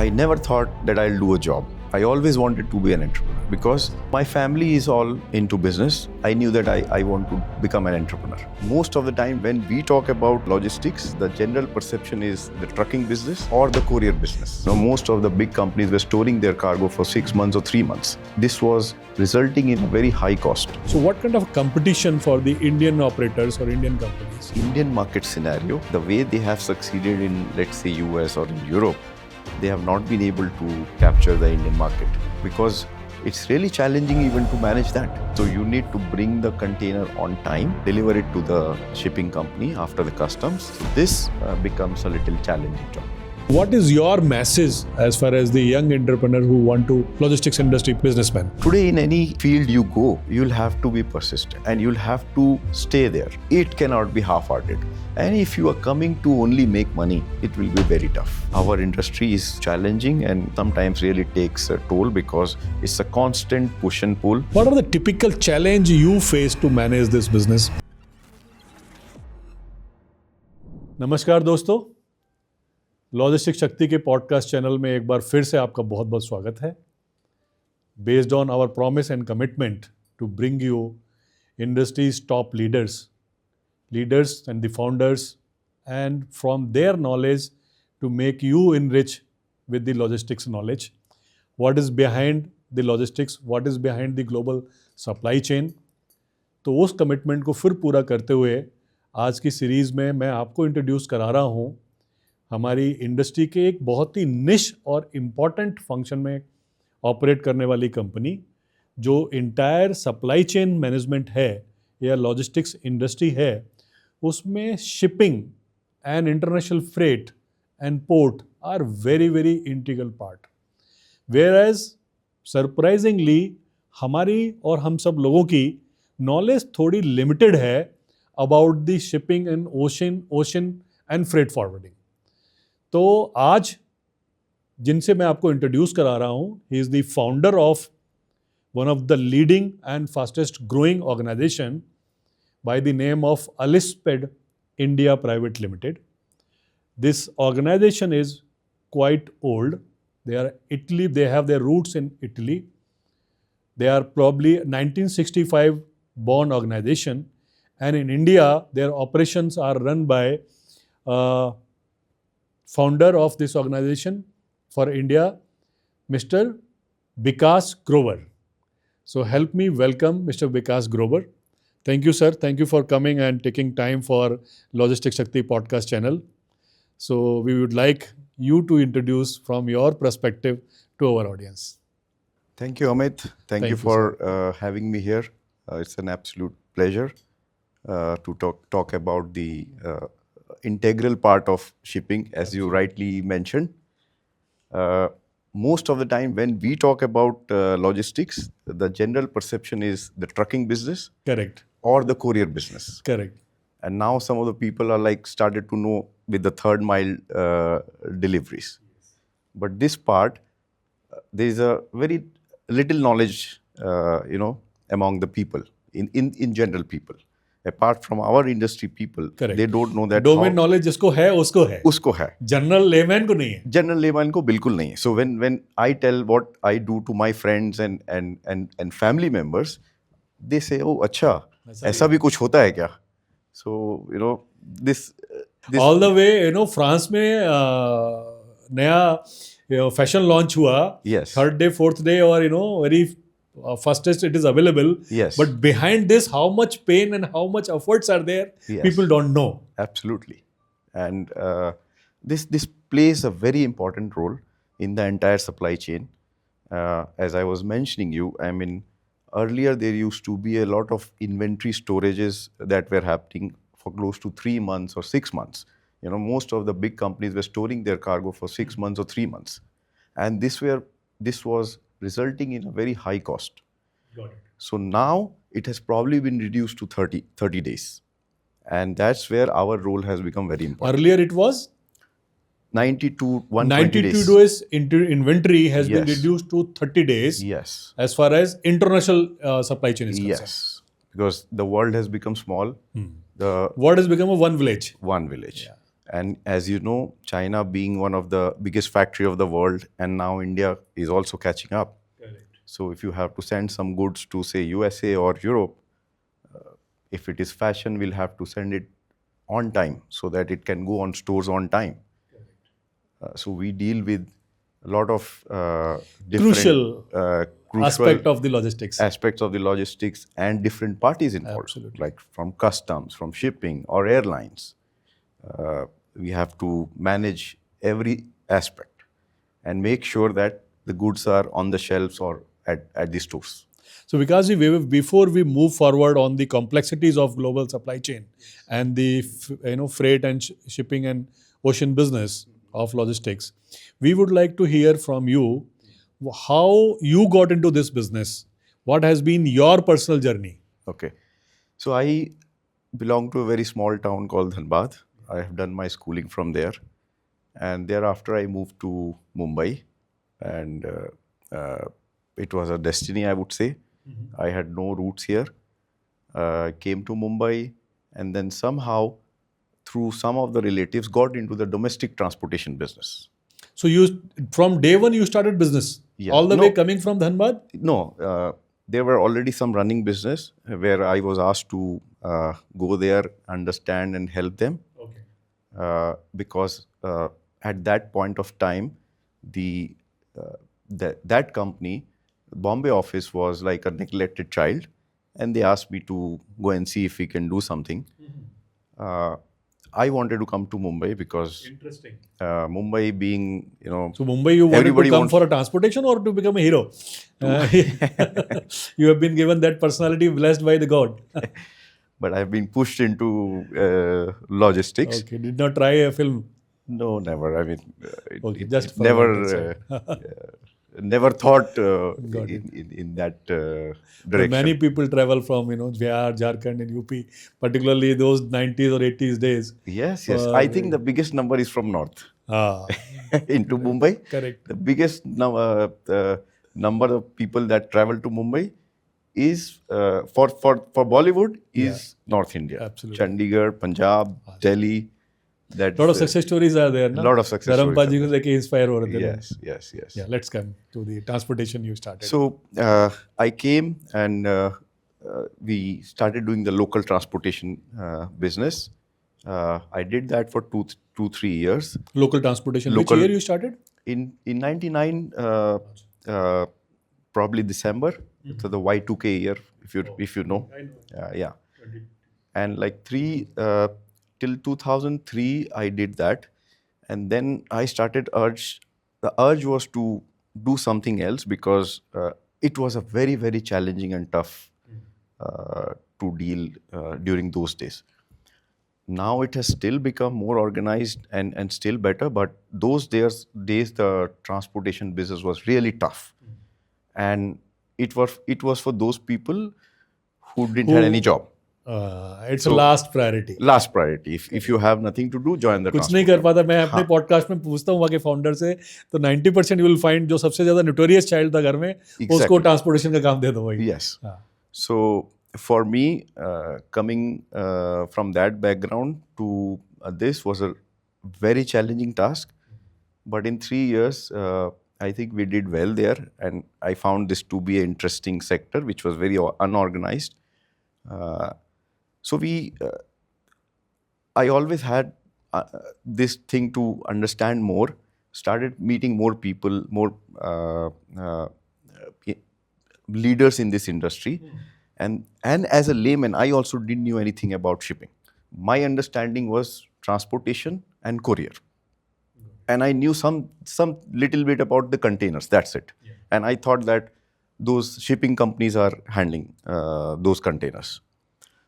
I never thought that I'll do a job. I always wanted to be an entrepreneur because my family is all into business. I knew that I want to become an entrepreneur. Most of the time when we talk about logistics, the general perception is the trucking business or the courier business. Most of the big companies were storing their cargo for 6 months or 3 months. This was resulting in a very high cost. So what kind of competition for the Indian operators or Indian companies? Indian market scenario, the way they have succeeded in, let's say, US or in Europe, they have not been able to capture the Indian market because it's really challenging even to manage that. So you need to bring the container on time, deliver it to the shipping company after the customs. So this becomes a little challenging job. What is your message as far as the young entrepreneur who want to logistics industry businessman? Today in any field you go, you'll have to be persistent and you'll have to stay there. It cannot be half-hearted. And if you are coming to only make money, it will be very tough. Our industry is challenging and sometimes really takes a toll because it's a constant push and pull. What are the typical challenge you face to manage this business? नमस्कार दोस्तों, logistics शक्ति के podcast channel में एक बार फिर से आपका बहुत बहुत स्वागत है. Based on our promise and commitment to bring you industry's top leaders and the founders, and from their knowledge to make you enrich with the logistics knowledge. What is behind the logistics? What is behind the global supply chain? तो उस commitment को फिर पूरा करते हुए आज की series में मैं आपको इंट्रोड्यूस करा रहा हूँ हमारी इंडस्ट्री के एक बहुत ही निश और इम्पॉर्टेंट फंक्शन में ऑपरेट करने वाली कंपनी जो इंटायर सप्लाई चेन मैनेजमेंट है या लॉजिस्टिक्स इंडस्ट्री है, उसमें shipping and international freight and port are very very integral part. Whereas surprisingly हमारी और हम सब लोगों की नॉलेज थोड़ी लिमिटेड है about the shipping and ocean and freight forwarding. तो आज जिनसे मैं आपको इंट्रोड्यूस करा रहा हूँ, he is the founder of one of the leading and fastest growing organization by the name of Alisped India Pvt Ltd. This organization is quite old. They have their roots in Italy. They are probably 1965 born organization, and in India their operations are run by founder of this organization for India, Mr. Vikas Grover. So help me welcome Mr. Vikas Grover. Thank you, sir. Thank you for coming and taking time for Logistics Shakti podcast channel. So we would like you to introduce from your perspective to our audience. Thank you, Amit. Thank you for having me here. It's an absolute pleasure to talk about the integral part of shipping, as you rightly mentioned. Most of the time when we talk about logistics, the general perception is the trucking business. Correct. Or the courier business. Correct. And now some of the people are like started to know with the third mile deliveries. But this part, there is a very little knowledge, among the people, in general people. Apart from our industry people, Correct. They don't know that. Domain knowledge जिसको है उसको है. उसको है. General layman को नहीं है. General layman को बिल्कुल नहीं है. So when I tell what I do to my friends and family members, they say, oh, अच्छा, ऐसा भी कुछ होता है क्या? So this all the way France में नया फैशन लॉन्च हुआ. Yes. Third day, fourth day, और very fastest it is available. Yes. But behind this, how much pain and how much efforts are there? Yes. People don't know. Absolutely. And this plays a very important role in the entire supply chain. As I was mentioning you, I mean, earlier there used to be a lot of inventory storages that were happening for close to 3 months or 6 months. Most of the big companies were storing their cargo for 6 months or 3 months. And this was resulting in a very high cost. Got it. So now it has probably been reduced to 30 days. And that's where our role has become very important. Earlier it was 90 to 120 days. 92 days inventory has been Yes. reduced to 30 days. Yes. As far as international supply chain is concerned. Yes. Because the world has become small. The What has become a one village? one village. Yeah. And as you know, China being one of the biggest factory of the world, and now India is also catching up. Correct. So if you have to send some goods to, say, USA or Europe, if it is fashion, we'll have to send it on time so that it can go on stores on time. So we deal with a lot of different crucial aspect of the logistics. aspects of the logistics and different parties involved, Absolutely. like from customs, from shipping or airlines. We have to manage every aspect and make sure that the goods are on the shelves or at the stores. So, Vikasji, before we move forward on the complexities of global supply chain and the freight and shipping and ocean business of logistics, we would like to hear from you how you got into this business. What has been your personal journey? Okay. So I belong to a very small town called Dhanbad. I have done my schooling from there. And thereafter, I moved to Mumbai. And it was a destiny, I would say. I had no roots here. Came to Mumbai. And then somehow, through some of the relatives, got into the domestic transportation business. So, from day one, you started business? Yeah. All the No. way coming from Dhanbad? No, there were already some running business where I was asked to go there, understand and help them. Okay. Because at that point of time, that company, Bombay office, was like a neglected child, and they asked me to go and see if we can do something. I wanted to come to Mumbai because Interesting. Mumbai being, So, Mumbai, you wanted everybody to come wants- for a transportation or to become a hero? You have been given that personality blessed by the God. but I've been pushed into logistics. Okay, did not try a film. No, never. I mean, Okay, just for never, that, never thought Got in that But direction. many people travel from Bihar, Jharkhand, and UP, particularly those 90s or 80s days. Yes, yes. I think the biggest number is from north Ah, into Mumbai. correct. The biggest number of people that travel to Mumbai is for Bollywood is North India. Absolutely. Chandigarh, Punjab, Delhi. That's Lot of success stories are there, na? lot of success stories Dharampa are ji ko there. leke inspire ho rahe the log. Yes. Yeah, let's come to the transportation you started. So I came and we started doing the local transportation business. I did that for 3 years. Local transportation. Local- Which year you started? In 99, probably December. So the Y2K year, if you know. I know. Yeah. And like till 2003, I did that. And then I started the urge was to do something else because it was a very, very challenging and tough to deal during those days. Now it has still become more organized and still better, but those days the transportation business was really tough. And it was for those people who didn't have any job. It's a last priority. Last priority. If you have nothing to do, join the कुछ नहीं कर पाता. मैं अपने podcast में पूछता हूँ वहाँ के फाउंडर से, तो 90% यू विल फाइंड जो सबसे ज्यादा नोटोरियस चाइल्ड था घर में, उसको ट्रांसपोर्टेशन का काम दे दो भाई. Yes. So for me, coming from that background to this was a very challenging task. But in 3 years, I think we did well there, and I found this to be an interesting sector, which was very unorganized. So I always had this thing to understand more, started meeting more people, more leaders in this industry. And as a layman, I also didn't know anything about shipping. My understanding was transportation and courier. And I knew some little bit about the containers, that's it. Yeah. And I thought that those shipping companies are handling those containers.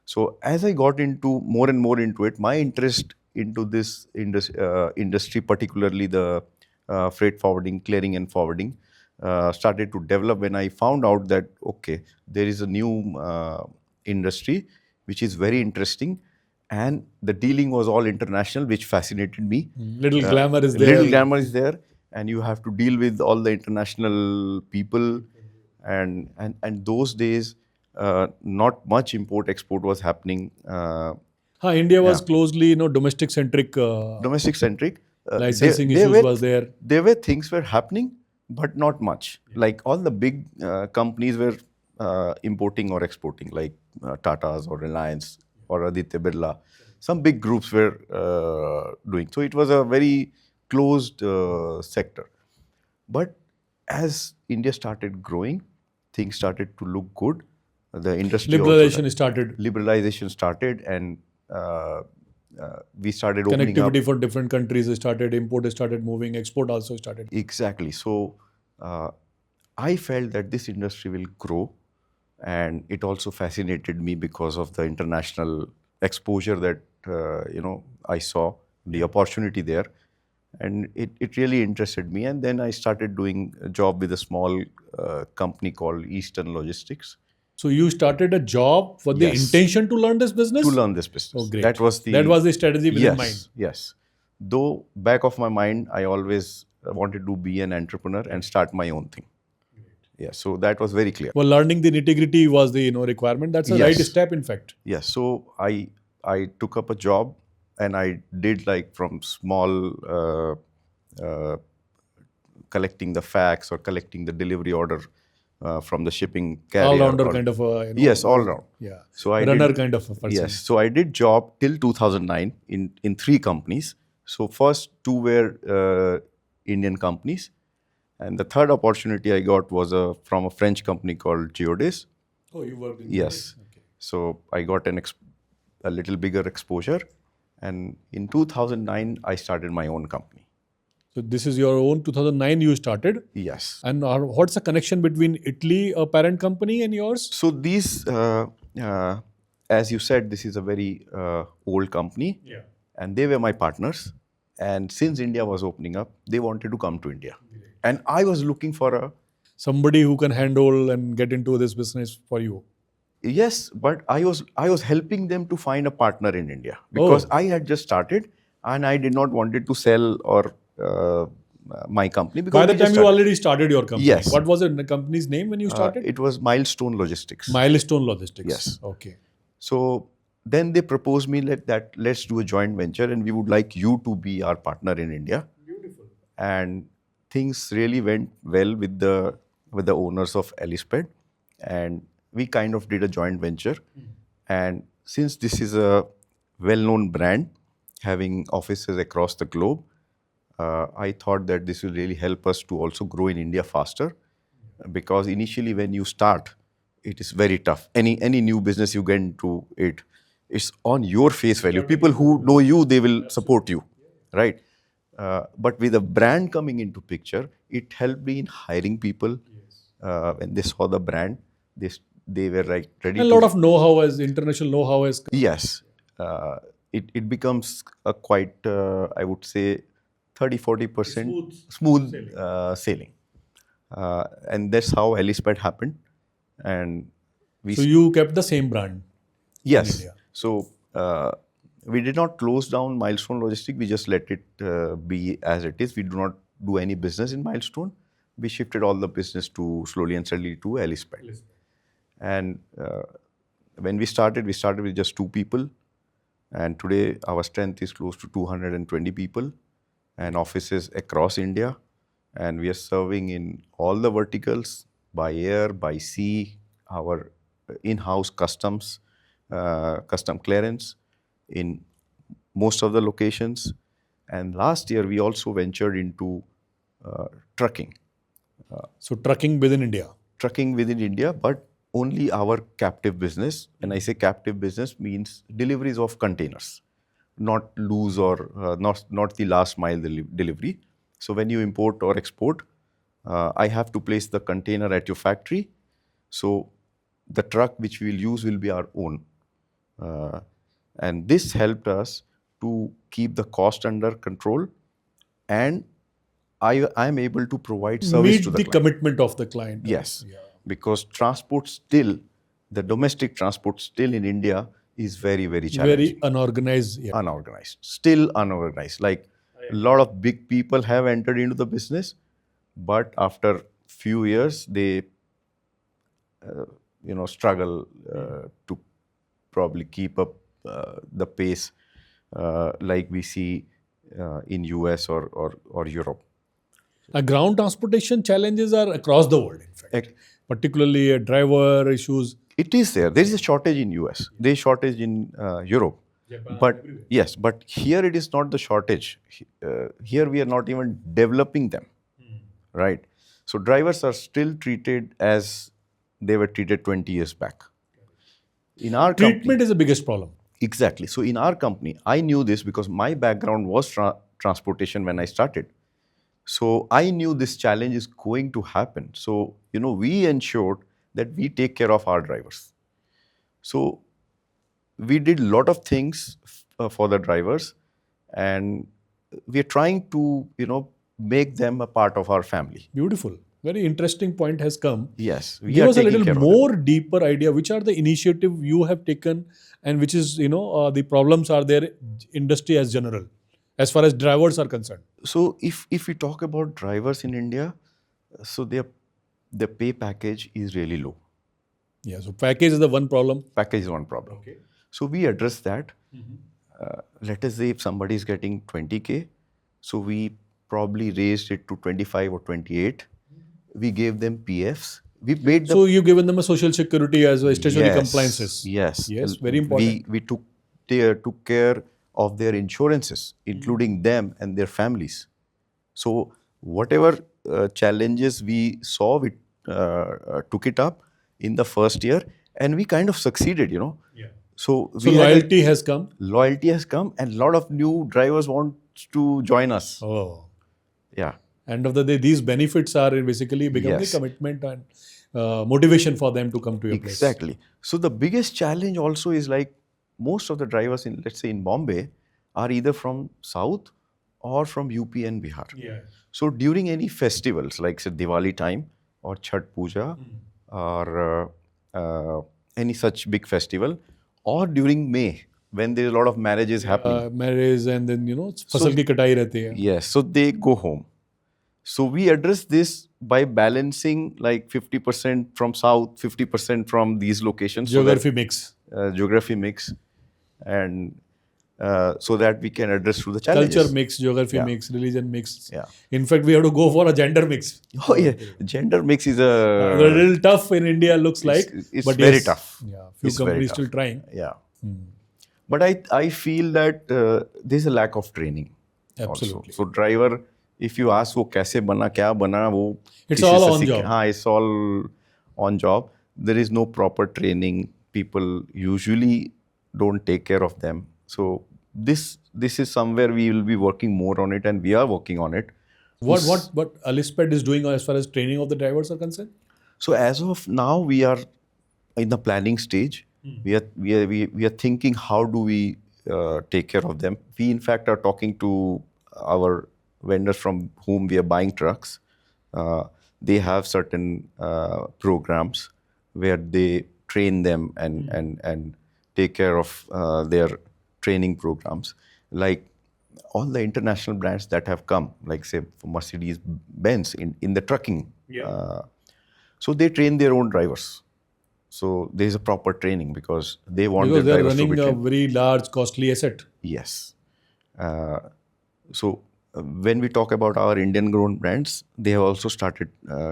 So as I got into more and more into it, my interest into this industry, particularly the freight forwarding, clearing and forwarding, started to develop when I found out that, okay, there is a new industry which is very interesting, and the dealing was all international, which fascinated me. Little glamour is there. Little glamour is there, and you have to deal with all the international people. And those days, not much import-export was happening. India was Yeah. closely, domestic centric. Domestic centric. Licensing issues was there. There were things were happening, but not much. Like all the big companies were importing or exporting, like Tata's or Reliance or Aditya Birla. Some big groups were doing. So it was a very closed sector. But as India started growing, things started to look good. The industry also Liberalization started. liberalization started, and we started opening up. Connectivity for different countries started. Import started moving. Export also started. Exactly. So uh, I felt that this industry will grow, and it also fascinated me because of the international exposure that I saw the opportunity there, and it really interested me. And then I started doing a job with a small company called Eastern Logistics. So you started a job for the Yes. intention to learn this business? To learn this business. Oh, great. That was the strategy within mind. Yes, yes. Though back of my mind, I always wanted to be an entrepreneur and start my own thing. Yeah, so that was very clear. Well, learning the nitty-gritty was the requirement. That's a right Yes. step, in fact. Yes. So I took up a job, and I did like from small uh, collecting the fax or collecting the delivery order from the shipping carrier. All-rounder kind of a Yes, all round. yeah. So I runner did, kind of a person. Yes. So I did job till 2009 in three companies. So first two were Indian companies, and the third opportunity I got was from a French company called Geodis. Oh, you worked in Yes. Okay. So I got a little bigger exposure, and in 2009 I started my own company. So this is your own 2009 you started. Yes. And what's the connection between Italy, a parent company, and yours? So these, as you said, this is a very old company. Yeah. And they were my partners. And since India was opening up, they wanted to come to India. And I was looking for somebody who can handle and get into this business for you. Yes, but I was helping them to find a partner in India because I had just started, and I did not wanted to sell or my company. Because by the time you already started your company. Yes. What was the company's name when you started? It was Milestone Logistics. Milestone Logistics. Yes. Okay. So then they proposed me let's do a joint venture, and we would like you to be our partner in India. Beautiful. And things really went well with the owners of Alisped, and we kind of did a joint venture. And since this is a well-known brand having offices across the globe, I thought that this will really help us to also grow in India faster, because initially when you start, it is very tough. Any new business you get into, it's on your face value. People who know you, they will support you, right? But with a brand coming into picture, it helped me in hiring people. When they saw the brand, they were like ready. A lot of know-how, as international know-how has come. Yes, it becomes a quite I would say 30-40% smooth sailing, and that's how Alisped happened. And so you kept the same brand. Yes. In India. So we did not close down Milestone Logistics. We just let it be as it is. We do not do any business in Milestone. We shifted all the business to slowly and steadily to Alisped. And when we started with just 2 people. And today our strength is close to 220 people and offices across India. And we are serving in all the verticals, by air, by sea, our in-house customs, custom clearance in most of the locations. And last year we also ventured into trucking. So trucking within India. Trucking within India, but only our captive business. And I say captive business means deliveries of containers, not loose or not the last mile delivery. So when you import or export, I have to place the container at your factory. So the truck which we will use will be our own. And this helped us to keep the cost under control, and I am able to provide service to the client. Commitment of the client. Yes, because the domestic transport still in India is very, very challenging. Very unorganized. Yeah. Unorganized, still unorganized. Like a lot of big people have entered into the business, but after few years they struggle to probably keep up the pace like we see in US or Europe. Ground transportation challenges are across the world, in fact, Ec- particularly driver issues. It is there. There is a shortage in US. There is shortage in Europe. But yes, but here it is not the shortage. Here we are not even developing them, right? So drivers are still treated as they were treated 20 years back. In our company, Treatment is the biggest problem. exactly. So in our company, I knew this because my background was transportation when I started. So I knew this challenge is going to happen. So, we ensured that we take care of our drivers. So we did a lot of things for the drivers, and we are trying to, make them a part of our family. Beautiful. Very interesting point has come. Yes, we Give are us a taking little care of them. more deeper idea. Which are the initiative you have taken, and which is the problems are there industry as general, as far as drivers are concerned. So if we talk about drivers in India, so their pay package is really low. Yeah. So package is the one problem. Package is one problem. Okay. So we address that. Let us say if somebody is getting 20K, so we probably raised it to 25 or 28. We gave them PFs. We made them. So you've given them a social security as well, statutory compliances. Yes. Yes, very important. We took care of their insurances, including them and their families. So whatever challenges we saw, we took it up in the first year, and we kind of succeeded. Yeah. So So we had loyalty has come. loyalty has come, and a lot of new drivers want to join us. Oh. Yeah. End of the day, these benefits are basically become Yes. the commitment and motivation for them to come to your place. Exactly. So the biggest challenge also is like most of the drivers in, let's say in Bombay, are either from South or from UP and Bihar. Yeah. So during any festivals like say Diwali time or Chhat Puja or any such big festival, or during May when there is a lot of marriages happening. Marriage and then फसल की कटाई रहती है. Yes, so they go home. So we address this by balancing like 50% from South, 50% from these locations. Geography mix. Geography mix, and so that we can address through the challenges. Culture mix, geography Yeah. mix, religion mix. Yeah. In fact, we have to go for a gender mix. Oh yeah, gender mix is A little tough in India, looks like. it's but very yes, tough. Yeah, few It's very companies tough. still trying. Yeah. But I feel that there's a lack of training. Absolutely. Also. So driver, if you ask वो कैसे बना क्या बना वो It's किसी all से on सीखे- job. हाँ, it's all on job. There is no proper training. People usually don't take care of them. So this is somewhere we will be working more on it, and we are working on it. What Alisped is doing as far as training of the drivers are concerned? So as of now, we are in the planning stage. We are thinking how do we take care of them. We in fact are talking to our vendors from whom we are buying trucks. They have certain programs where they train them and take care of their training programs. Like all the international brands that have come, like say Mercedes Benz in the trucking. So they train their own drivers. So there is a proper training because they want Because their they are drivers to be running a trained. very large, costly asset. Yes. So when we talk about our Indian-grown brands, they have also started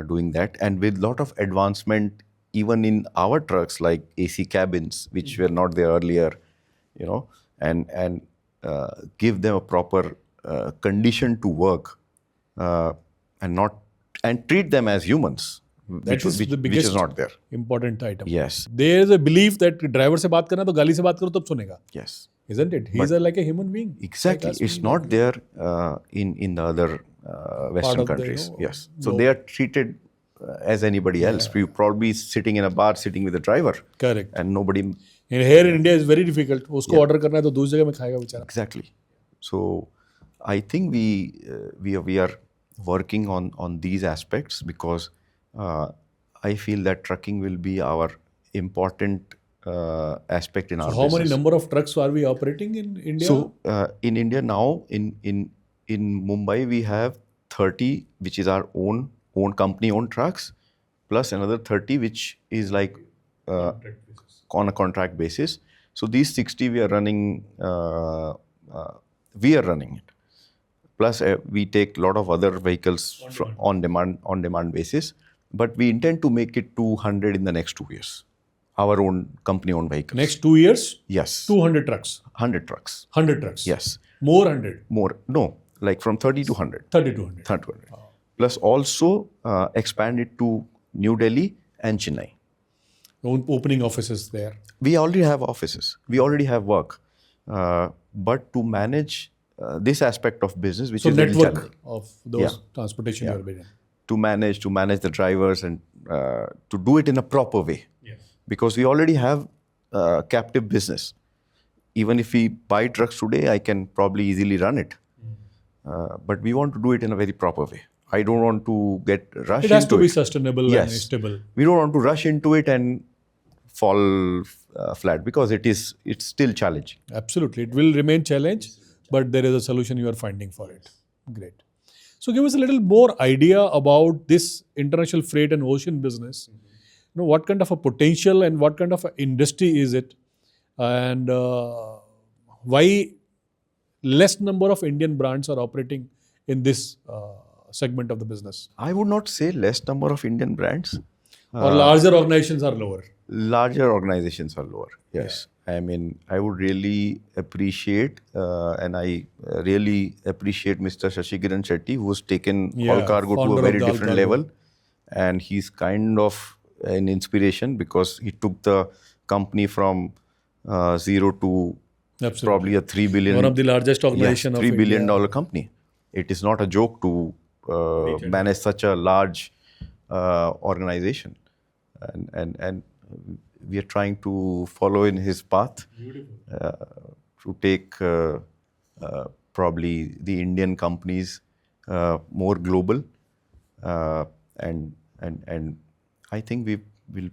doing that, and with lot of advancement even in our trucks, like AC cabins, which were not there earlier, and give them a proper condition to work, and treat them as humans, That is the which biggest is not there. important item. Yes. There is a belief that driver से बात करना तो गाली से बात करो तब सुनेगा. Yes. Isn't it? He's like a human being. Exactly. Like us, It's not there in the other Western of the, countries. Yes. So they are treated as anybody else. You probably sitting in a bar, sitting with a driver, Correct. and nobody. And here in India is very difficult. उसको order करना है तो दूसरी जगह में खाएगा बेचारा. Exactly. So I think we are working on these aspects because I feel that trucking will be our important aspect in our How many business. number of trucks are we operating in India? So in India now, in Mumbai, we have 30, which is our own company-owned trucks, plus another 30, which is like on a contract basis. So these 60 we are running. We are running it. Plus, we take a lot of other vehicles on demand basis. But we intend to make it 200 in the next 2 years. Our own company-owned vehicles. Next 2 years? Yes. 200 trucks? 100 trucks. 100 trucks? Yes. More 100? More. No, like from 30 to 100. 30 to 100. 30 to 100. Oh. Plus also expand it to New Delhi and Chennai. Opening offices there? We already have offices. We already have work. But to manage this aspect of business, which is network of those transportation you are building. To manage the drivers and to do it in a proper way. Yes. Because we already have captive business. Even if we buy trucks today, I can probably easily run it. But we want to do it in a very proper way. I don't want to get rushed into it. It has to be sustainable and stable. We don't want to rush into it and fall flat because it's still challenging. Absolutely. It will remain challenge, but there is a solution you are finding for it. Great. So give us a little more idea about this international freight and ocean business. What kind of a potential and what kind of a industry is it? And why less number of Indian brands are operating in this segment of the business? I would not say less number of Indian brands. Or larger organizations are lower? Larger organizations are lower, yes. Yeah. I mean, I would really appreciate, and I really appreciate Mr. Shashikiran Shetty, who's taken All Cargo to a very different level. And he's kind of an inspiration because he took the company from zero to probably a $3 billion. One of the largest organizations $3 billion company. It is not a joke to manage such a large organization. And we are trying to follow in his path to take probably the Indian companies more global, and I think we'll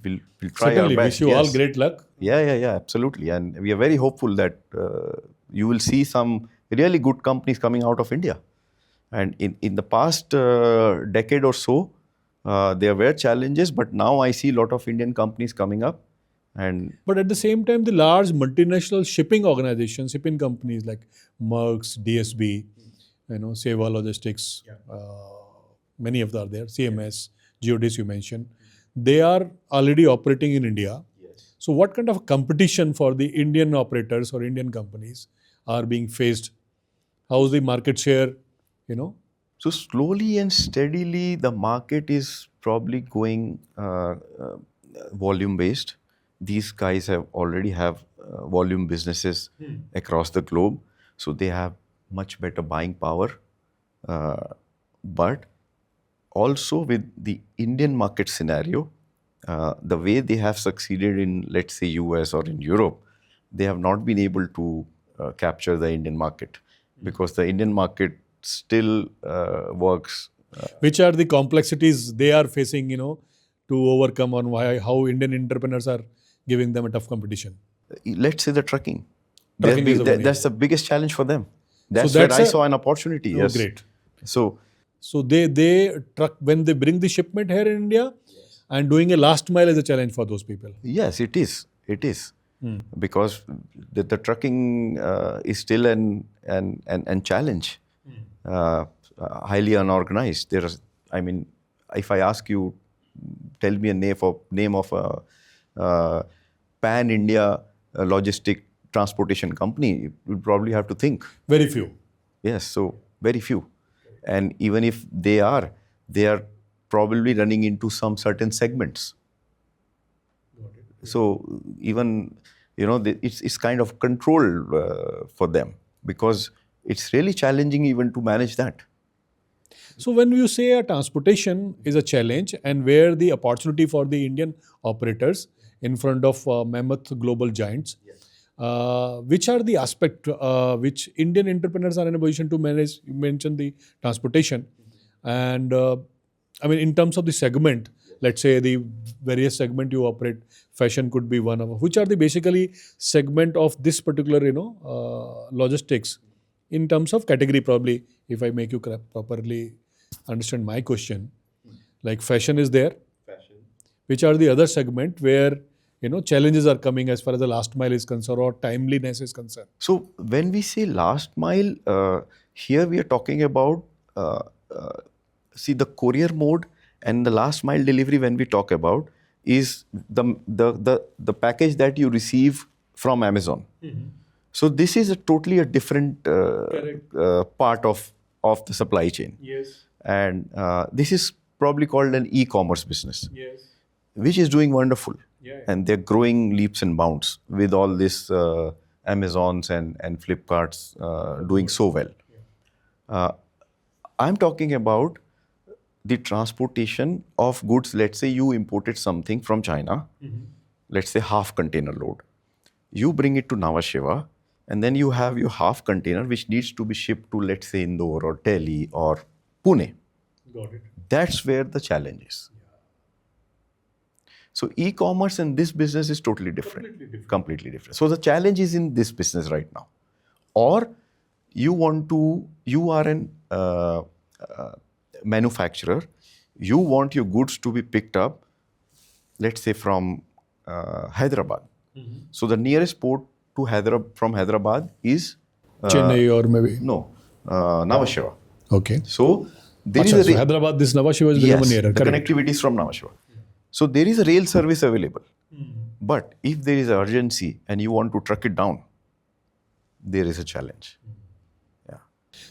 try our best. Wish you all great luck. Yeah, absolutely, and we are very hopeful that you will see some really good companies coming out of India. And in the past decade or so, there were challenges, but now I see a lot of Indian companies coming up. But at the same time, the large multinational shipping organizations, shipping companies like Maersk, DSB, Seva Logistics, many of them are there, CMS, Geodis you mentioned, they are already operating in India. Yes. So what kind of competition for the Indian operators or Indian companies are being faced? How is the market share, So slowly and steadily, the market is probably going volume based. These guys already have volume businesses across the globe, so they have much better buying power. But also with the Indian market scenario, the way they have succeeded in, let's say, US or in Europe, they have not been able to capture the Indian market because the Indian market still works. Which are the complexities they are facing, to overcome on how Indian entrepreneurs are giving them a tough competition? Let's say the trucking. That's the biggest challenge for them. That's where I saw an opportunity. Oh, yes. Great. So they truck when they bring the shipment here in India, and doing a last mile is a challenge for those people. Yes, it is. It is. Because the trucking is still an challenge. Highly unorganized. If I ask you, tell me a name of a pan-India logistic transportation company, you probably have to think. Very few. Yes, so very few. And even if they are probably running into some certain segments. So even, it's kind of controlled for them because it's really challenging even to manage that. So when you say a transportation is a challenge and where the opportunity for the Indian operators in front of mammoth global giants, which are the aspect which Indian entrepreneurs are in a position to manage? You mentioned the transportation. And in terms of the segment, let's say the various segment you operate, fashion could be one of them. Which are the basically segment of this particular, logistics in terms of category probably, if I make you properly understand my question. Like fashion is there. Which are the other segment where challenges are coming as far as the last mile is concerned or timeliness is concerned? So when we say last mile, here we are talking about uh, uh, see the courier mode and the last mile delivery. When we talk about is the package that you receive from Amazon. So this is a totally a different part of the supply chain. Yes. And this is probably called an e-commerce business, Yes. which is doing wonderful. Yeah. And they're growing leaps and bounds with all this Amazons and Flipkarts doing so well. I'm talking about the transportation of goods. Let's say you imported something from China, let's say half container load. You bring it to Nhava Sheva, and then you have your half container which needs to be shipped to, let's say, Indore or Delhi or Pune. Got it. That's where the challenge is. So e-commerce and this business is totally different. Completely different. So the challenge is in this business right now. Or you are an manufacturer, you want your goods to be picked up, let's say from Hyderabad. So the nearest port to from Hyderabad is Chennai or maybe? No, Nhava Sheva. Okay. So there Achha, is so Hyderabad, this Nhava Sheva is become yes, nearer. the Correct. connectivity is from Nhava Sheva. So there is a rail service available. But if there is an urgency and you want to truck it down, there is a challenge. Yeah.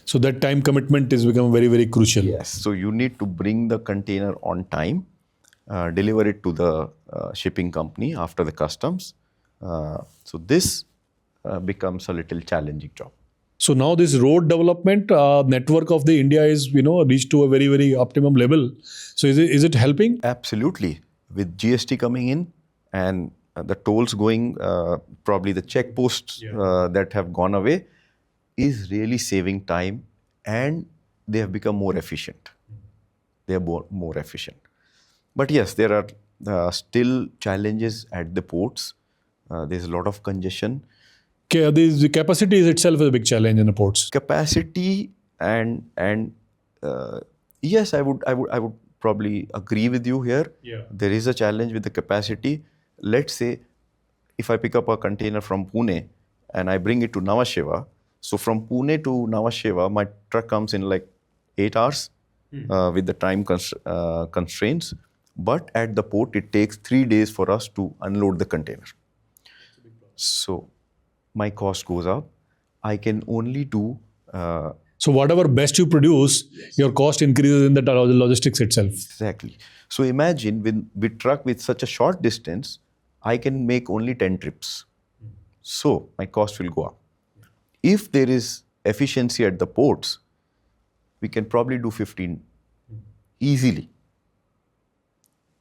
So that time commitment is become very, very crucial. Yes. So you need to bring the container on time, deliver it to the shipping company after the customs. So this becomes a little challenging job. So now this road development network of the India is reached to a very, very optimum level. So is it helping? Absolutely. With GST coming in and the tolls going, probably the checkposts that have gone away, is really saving time, and they have become more efficient. They are more efficient. But yes, there are still challenges at the ports. There's a lot of congestion. The capacity is itself a big challenge in the ports. Capacity and yes, I would probably agree with you here. Yeah. There is a challenge with the capacity. Let's say if I pick up a container from Pune and I bring it to Nhava Sheva, so from Pune to Nhava Sheva, my truck comes in like 8 hours with the time constraints. But at the port, it takes 3 days for us to unload the container. So my cost goes up. I can only do So whatever best you produce, your cost increases in the logistics itself. exactly. So imagine with truck with such a short distance, I can make only 10 trips. So my cost will go up. If there is efficiency at the ports, we can probably do 15 easily.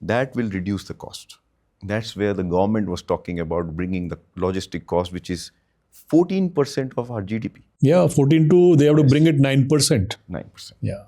That will reduce the cost. That's where the government was talking about bringing the logistic cost, which is 14% of our GDP. Yeah, 14 to, they have to bring it 9%. 9%. Yeah.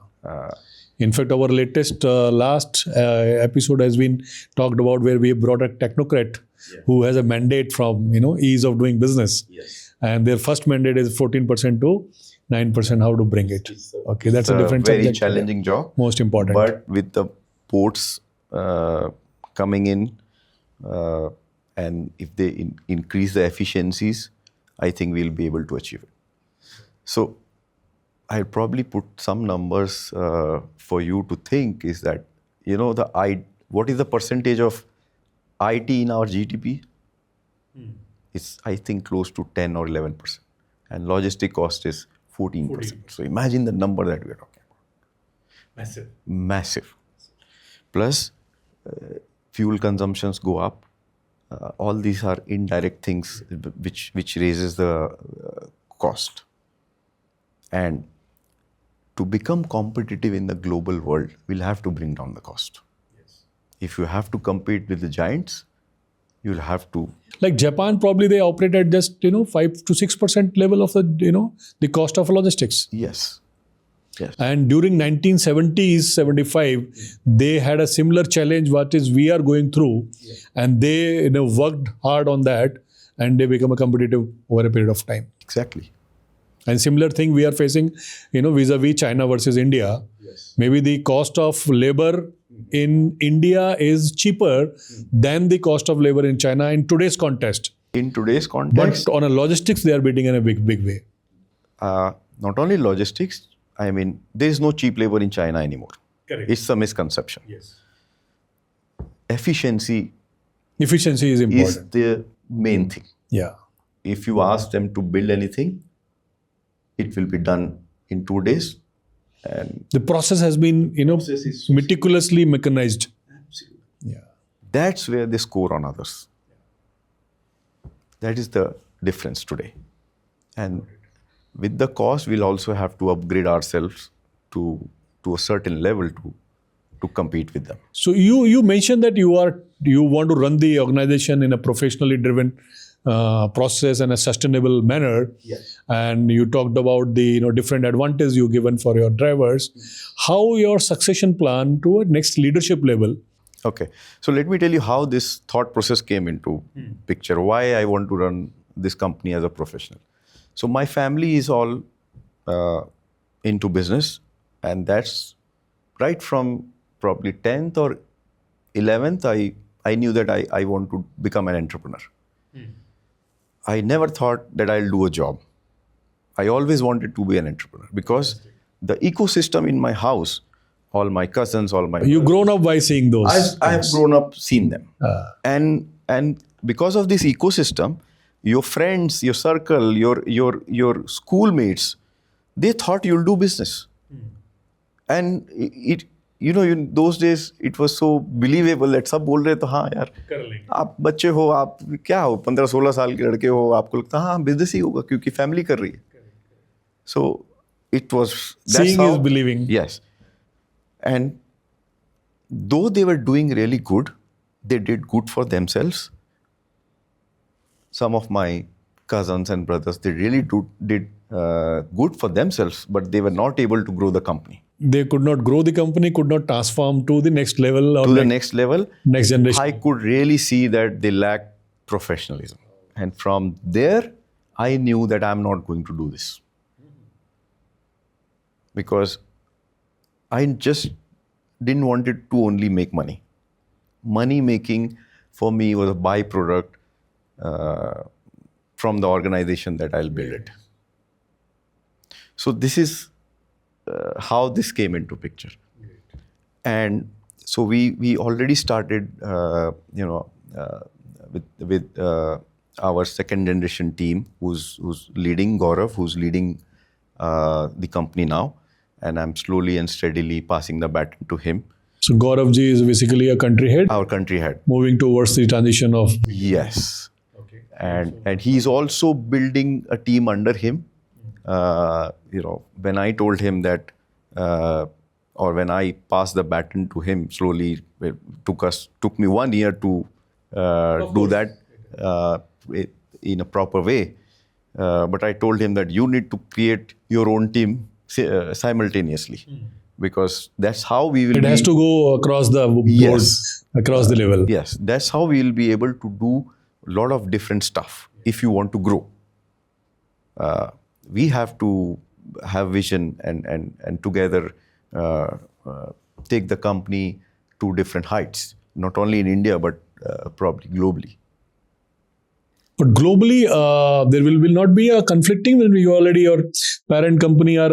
In fact, our latest last episode has been talked about where we brought a technocrat who has a mandate from ease of doing business. Yes. And their first mandate is 14% to 9%. How to bring it? Okay, that's a different very subject. challenging job. Most important. But with the ports coming in, and if they increase the efficiencies, I think we'll be able to achieve it. So I'll probably put some numbers for you to think is that, what is the percentage of IT in our GDP? It's, I think, close to 10 or 11%. And logistic cost is 14%. So imagine the number that we are talking about. Massive. Plus, fuel consumptions go up. All these are indirect things which raises the cost. And to become competitive in the global world, we'll have to bring down the cost. Yes. If you have to compete with the giants, you'll have to. Like Japan, probably they operate at just 5 to 6% level of the cost of logistics. Yes. Yes. And during 1970s, 75, they had a similar challenge what is we are going through, and they worked hard on that, and they become a competitive over a period of time. Exactly. And similar thing we are facing, vis-a-vis China versus India. Yes. Maybe the cost of labor in India is cheaper than the cost of labor in China in today's context. In today's But context, on a logistics, they are beating in a big way. not only logistics, I mean, there is no cheap labor in China anymore. Correct. It's a misconception. Yes. Efficiency Efficiency is is important. the main thing. Yeah. If you ask them to build anything, it will be done in 2 days. And The process has been, meticulously mechanized. Yeah. that's where they score on others. That is the difference today. And with the cost, we'll also have to upgrade ourselves to a certain level to compete with them. So you mentioned that you want to run the organization in a professionally driven process and a sustainable manner. Yes. And you talked about the different advantages you given for your drivers. How your succession plan to a next leadership level? Okay. So let me tell you how this thought process came into picture, why I want to run this company as a professional. So my family is all into business, and that's right from probably 10th or 11th, I knew that I want to become an entrepreneur. I never thought that I'll do a job. I always wanted to be an entrepreneur because the ecosystem in my house, all my cousins, all my... You grown up by seeing those. I have grown up seeing them. And because of this ecosystem, your friends, your circle, your schoolmates, they thought you'll do business. And it in those days, it was so believable that सब बोल रहे तो हाँ यार, आप बच्चे हो, आप क्या हो, 15-16 साल के लड़के हो, आपको लगता हाँ बिजनेस ही होगा क्योंकि फैमिली कर रही है. So it was... Seeing is believing. Yes. And though they were doing really good, they did good for themselves. Some of my cousins and brothers, they really did good for themselves, but they were not able to grow the company. They could not grow the company, could not transform to the next level. Or the next level. Next generation. I could really see that they lacked professionalism. And from there, I knew that I'm not going to do this. Because I just didn't want it to only make money. Money making for me was a byproduct from the organization that I'll build it. So this is how this came into picture. And so we already started, with our second generation team, who's leading Gaurav, who's leading the company now. And I'm slowly and steadily passing the baton to him. So Gaurav ji is basically a country head? Our country head. Moving towards the transition of... Yes. Okay. And he's also building a team under him. When I told him that, or when I passed the baton to him slowly, it took me 1 year to do that in a proper way. But I told him that you need to create your own team simultaneously, because that's how we will... It has to go across the board, yes, across the level. Yes, that's how we will be able to do a lot of different stuff if you want to grow. We have to have vision and together take the company to different heights, not only in India, but probably globally. But globally, there will not be a conflicting when you already your parent company are,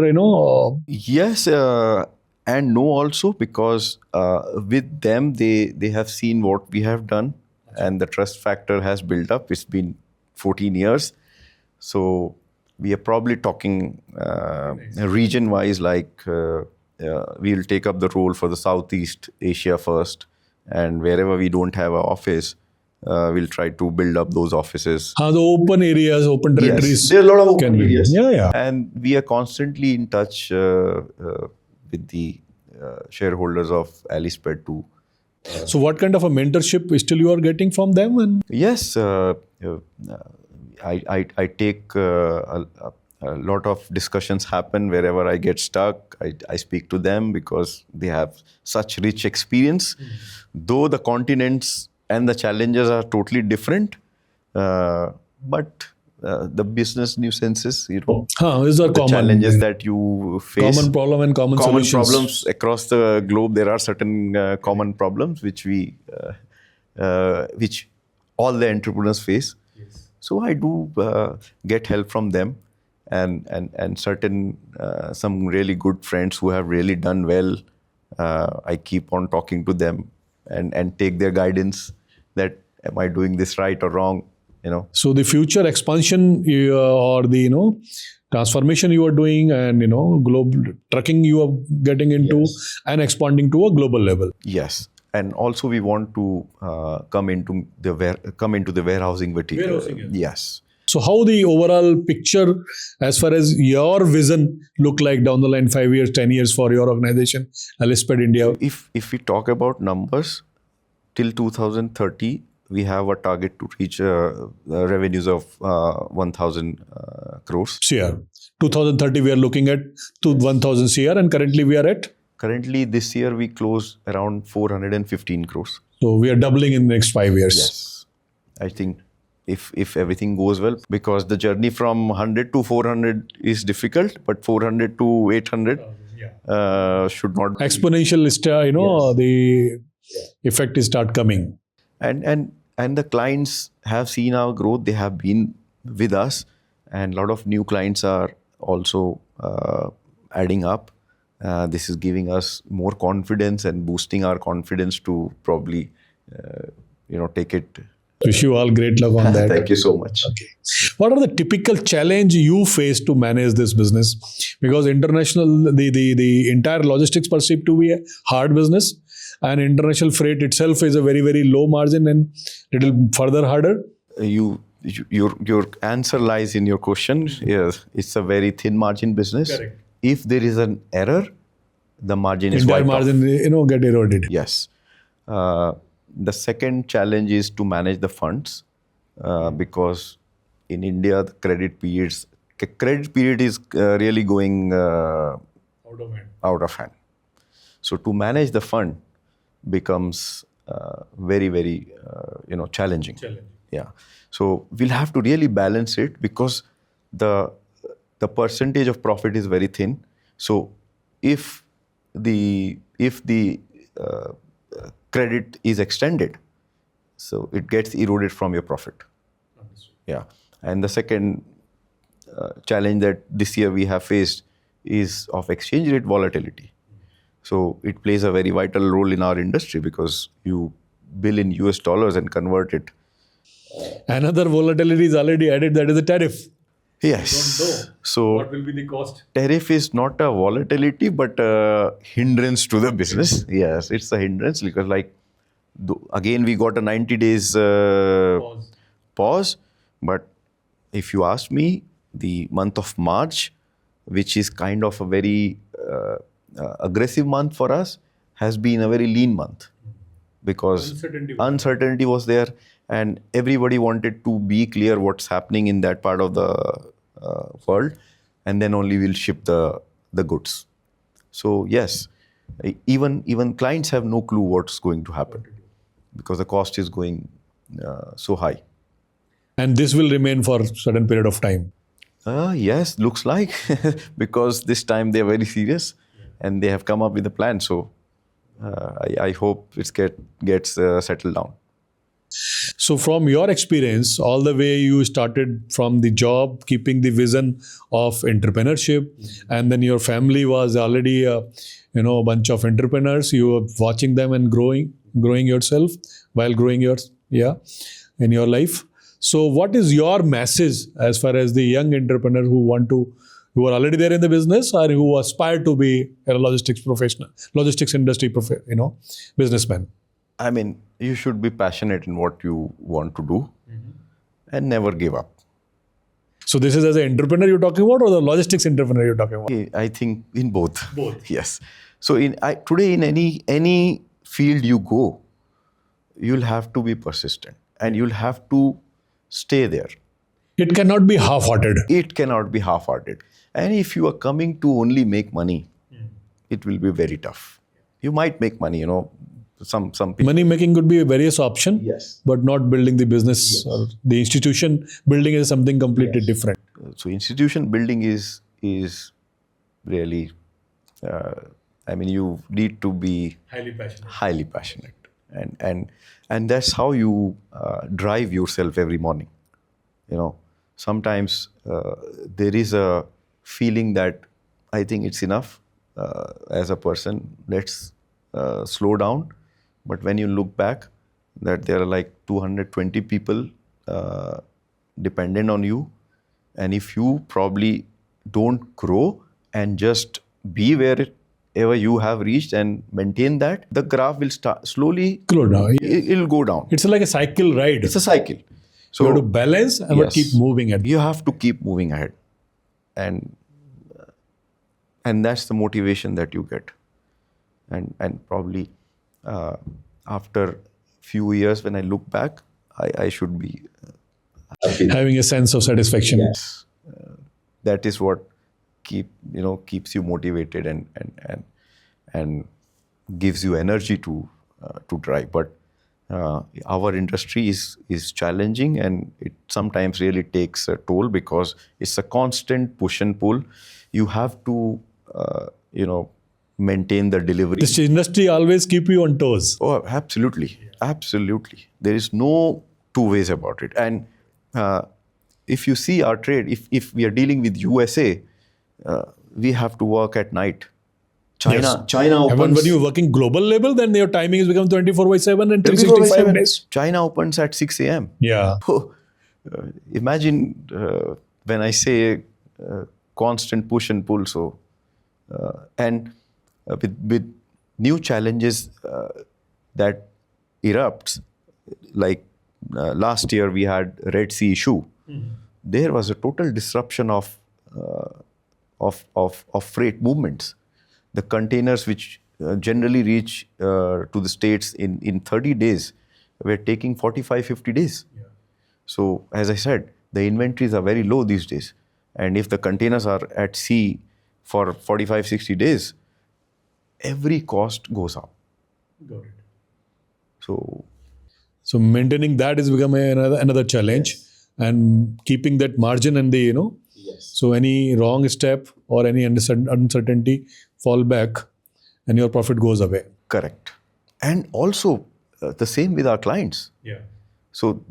Yes and no also, because with them, they have seen what we have done, and the trust factor has built up. It's been 14 years. So we are probably talking region-wise, like we'll take up the role for the Southeast Asia first, and wherever we don't have an office, we'll try to build up those offices. The open areas, open territories. Yes, there are a lot of open areas. Yeah. And we are constantly in touch with the shareholders of Alisped too. So what kind of a mentorship still you are getting from them? And yes, I take a lot of discussions happen wherever I get stuck. I speak to them because they have such rich experience. Though the continents and the challenges are totally different, but the business nuisances, These are the common challenges that you face. common problem and common solutions. Problems across the globe. There are certain common problems which all the entrepreneurs face. Yes. So I do get help from them, and certain some really good friends who have really done well. I keep on talking to them and take their guidance. That am I doing this right or wrong? So the future expansion or the transformation you are doing, and global trucking you are getting into, Yes. and expanding to a global level. Yes, and also we want to come into the warehousing vertical. Warehousing, yes. Yes. So how the overall picture, as far as your vision, look like down the line, 5 years, 10 years for your organization, Alisped India? If we talk about numbers, till 2030, we have a target to reach revenues of 1,000 crores. CR. 2030, we are looking at to 1,000 CR, and currently we are at? Currently, this year we closed around 415 crores. So we are doubling in the next 5 years. Yes. I think if everything goes well, because the journey from 100 to 400 is difficult, but 400 to 800 should not be. Exponential, the effect is start coming. And the clients have seen our growth. They have been with us, and a lot of new clients are also adding up. This is giving us more confidence and boosting our confidence to probably, take it. Wish you all great luck on that. Thank you so much. Okay. What are the typical challenge you face to manage this business? Because the entire logistics perceived to be a hard business, and international freight itself is a very, very low margin and little further harder. Your answer lies in your question. Yes, it's a very thin margin business. Correct. If there is an error, the margin is Entire wiped off. margin, get eroded. Yes. The second challenge is to manage the funds, because in India, the credit period is really going Out of hand. out of hand. So to manage the fund becomes very, very challenging. Yeah. So we'll have to really balance it, because the percentage of profit is very thin. So if the credit is extended, so it gets eroded from your profit. Understood. Yeah. And the second challenge that this year we have faced is of exchange rate volatility. So it plays a very vital role in our industry, because you bill in US dollars and convert it. Another volatility is already added, that is the tariff. Yes. Don't know So what will be the cost. tariff is not a volatility, but a hindrance to the business. Yes, it's a hindrance, because again, we got a 90 days pause. But if you ask me, the month of March, which is kind of a very aggressive month for us, has been a very lean month, because uncertainty was there, and everybody wanted to be clear what's happening in that part of the world, and then only we'll ship the goods. So yes, even clients have no clue what's going to happen, because the cost is going so high. And this will remain for a certain period of time. Yes, looks like, because this time they're very serious, and they have come up with a plan. So I hope it gets settled down. So from your experience, all the way you started from the job, keeping the vision of entrepreneurship, and then your family was already a bunch of entrepreneurs. You were watching them and growing yourself while growing in your life. So what is your message as far as the young entrepreneur who are already there in the business, or who aspire to be a logistics professional, logistics industry businessman? I mean, you should be passionate in what you want to do, and never give up. So this is as an entrepreneur you're talking about, or the logistics entrepreneur you're talking about? I think in both. Both. Yes. So today in any field you go, you'll have to be persistent, and you'll have to stay there. It cannot be half-hearted. It cannot be half-hearted. And if you are coming to only make money, it will be very tough. You might make money, Some people. Money making could be a various option, Yes. but not building the business or the institution building is something completely different. So institution building is really, I mean, you need to be highly passionate, and that's how you drive yourself every morning. Sometimes there is a feeling that I think it's enough as a person. Let's slow down. But when you look back, that there are like 220 people dependent on you, and if you probably don't grow and just be wherever you have reached and maintain that, the graph will start slowly. Go down. It'll go down. It's like a cycle ride. It's a cycle. So you have to balance and yes, keep moving ahead. You have to keep moving ahead, and that's the motivation that you get, and probably after few years when I look back, I should be Having a sense of satisfaction. yes. That is what keeps you motivated and gives you energy to drive. But our industry is challenging, and it sometimes really takes a toll because it's a constant push and pull. You have to maintain the delivery. This industry always keep you on toes. Oh, absolutely. Absolutely. There is no two ways about it. And if you see our trade, if we are dealing with USA, we have to work at night. China And when opens you're working global level, then your timing is become 24/7 and 24/7. 365 days. China opens at 6 a.m. Yeah. Oh, imagine when I say constant push and pull. So, and with new challenges that erupts, like last year we had Red Sea issue. There was a total disruption of freight movements. The containers which generally reach to the States in 30 days were taking 45, 50 days. Yeah. So as I said, the inventories are very low these days. And if the containers are at sea for 45, 60 days, every cost goes up. Got it. So maintaining that is become another challenge. Yes. And keeping that margin and the, yes. So any wrong step or any uncertainty fall back and your profit goes away. Correct. And also the same with our clients. Yeah. So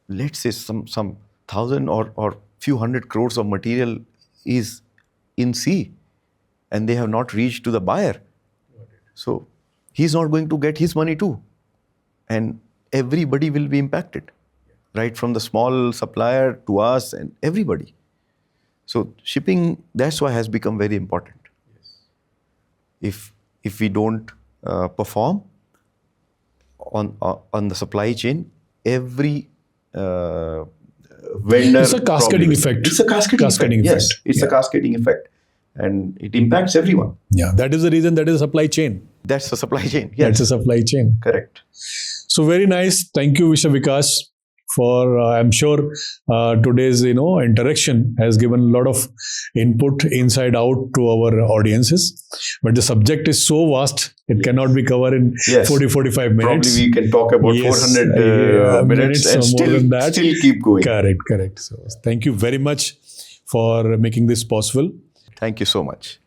let's say some 1,000 or few hundred crores of material is in sea and they have not reached to the buyer. So he's not going to get his money too. And everybody will be impacted, right? From the small supplier to us and everybody. So shipping, that's why has become very important. Yes. If we don't perform on the supply chain, every vendor. It's a cascading effect. It's a cascading effect. Yes, it's a cascading effect. And it impacts everyone. Yeah, that is the reason that is a supply chain. That's a supply chain. Yes. That's a supply chain. Correct. So very nice. Thank you, Mr. Vikas, for I'm sure today's interaction has given a lot of input inside out to our audiences. But the subject is so vast, it cannot be covered in 40-45 minutes. Probably we can talk about 400 minutes and still keep going. Correct. So thank you very much for making this possible. Thank you so much.